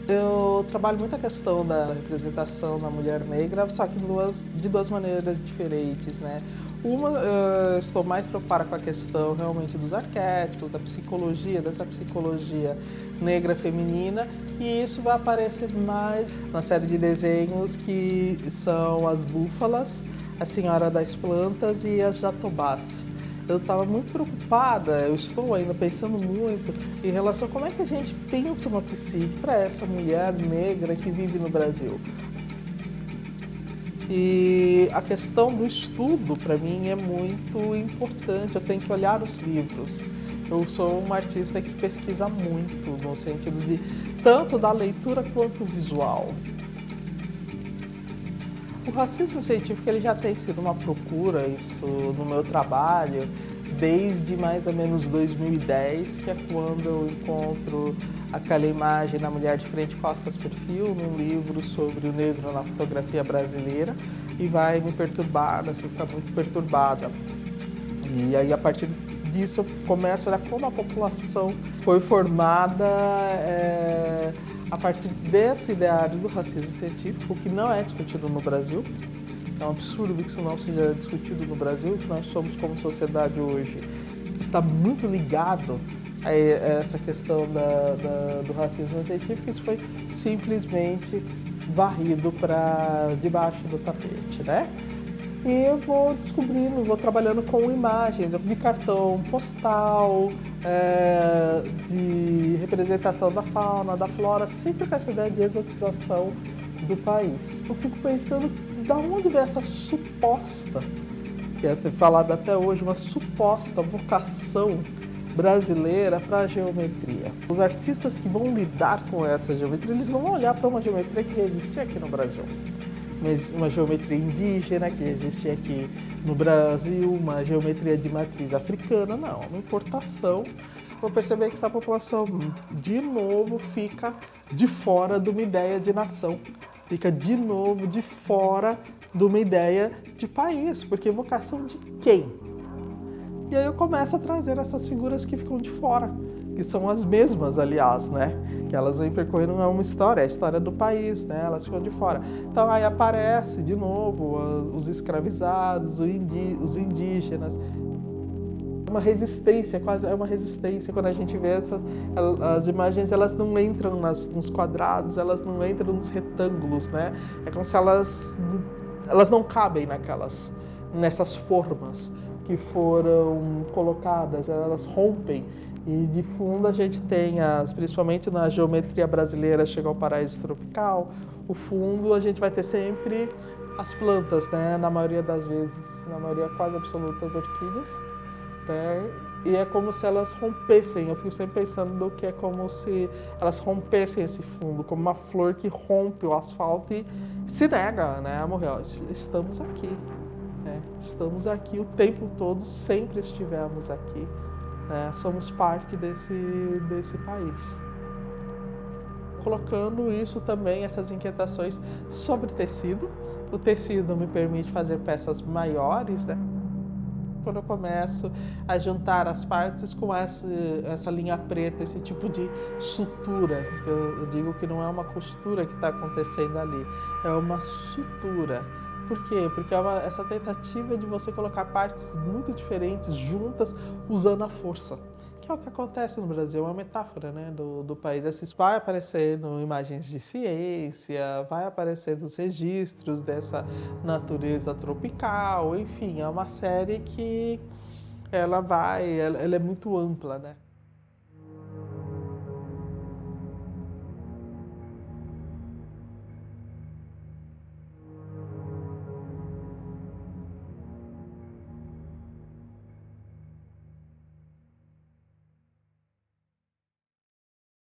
Eu trabalho muito a questão da representação da mulher negra, só que de duas maneiras diferentes, né? Uma, eu estou mais preocupada com a questão realmente dos arquétipos, da psicologia, dessa psicologia negra feminina, e isso vai aparecer mais na série de desenhos que são as búfalas, a Senhora das Plantas e as jatobás. Eu estava muito preocupada, eu estou ainda pensando muito em relação a como é que a gente pensa uma psique para essa mulher negra que vive no Brasil. E a questão do estudo, para mim, é muito importante, eu tenho que olhar os livros. Eu sou uma artista que pesquisa muito, no sentido de tanto da leitura quanto visual. O racismo científico ele já tem sido uma procura, isso no meu trabalho, desde mais ou menos 2010, que é quando eu encontro aquela imagem da mulher de frente, costas, perfil, num livro sobre o negro na fotografia brasileira, e vai me perturbar, eu fico muito perturbada. E aí, a partir disso, eu começo a olhar como a população foi formada a partir desse ideário do racismo científico, que não é discutido no Brasil. É um absurdo que isso não seja discutido no Brasil, que nós somos como sociedade hoje. Está muito ligado a essa questão do racismo científico, isso foi simplesmente varrido para debaixo do tapete, né? E eu vou descobrindo, vou trabalhando com imagens, de cartão postal, de representação da fauna, da flora, sempre com essa ideia de exotização do país. Eu fico pensando, da onde vem essa suposta, que é falada até hoje, uma suposta vocação brasileira para a geometria. Os artistas que vão lidar com essa geometria, eles não vão olhar para uma geometria que existia aqui no Brasil. Uma geometria indígena que existia aqui no Brasil, uma geometria de matriz africana, não, uma importação. Vou perceber que essa população, de novo, fica de fora de uma ideia de nação, fica de novo de fora de uma ideia de país, porque vocação de quem? E aí eu começo a trazer essas figuras que ficam de fora, que são as mesmas, aliás, né? Que elas vêm percorrendo uma história, a história do país, né? Elas ficam de fora. Então aí aparece de novo os escravizados, os indígenas. Uma resistência, quase é uma resistência quando a gente vê as imagens, elas não entram nos quadrados, elas não entram nos retângulos, né? É como se elas não cabem nessas formas que foram colocadas, elas rompem. E de fundo a gente tem, principalmente na geometria brasileira, chega ao paraíso tropical, o fundo a gente vai ter sempre as plantas, né? Na maioria das vezes, na maioria quase absoluta, as orquídeas, né? E é como se elas rompessem, eu fico sempre pensando que é como se elas rompessem esse fundo, como uma flor que rompe o asfalto e se nega, né, a morrer. Estamos aqui, né? Estamos aqui o tempo todo, sempre estivemos aqui. Somos parte desse país. Colocando isso também, essas inquietações sobre tecido. O tecido me permite fazer peças maiores, né? Quando eu começo a juntar as partes com essa linha preta, esse tipo de sutura, eu digo que não é uma costura que está acontecendo ali, é uma sutura. Por quê? Porque é essa tentativa de você colocar partes muito diferentes juntas usando a força. Que é o que acontece no Brasil, é uma metáfora, né, do país. Isso vai aparecendo imagens de ciência, vai aparecendo os registros dessa natureza tropical, enfim, é uma série que ela é muito ampla, né?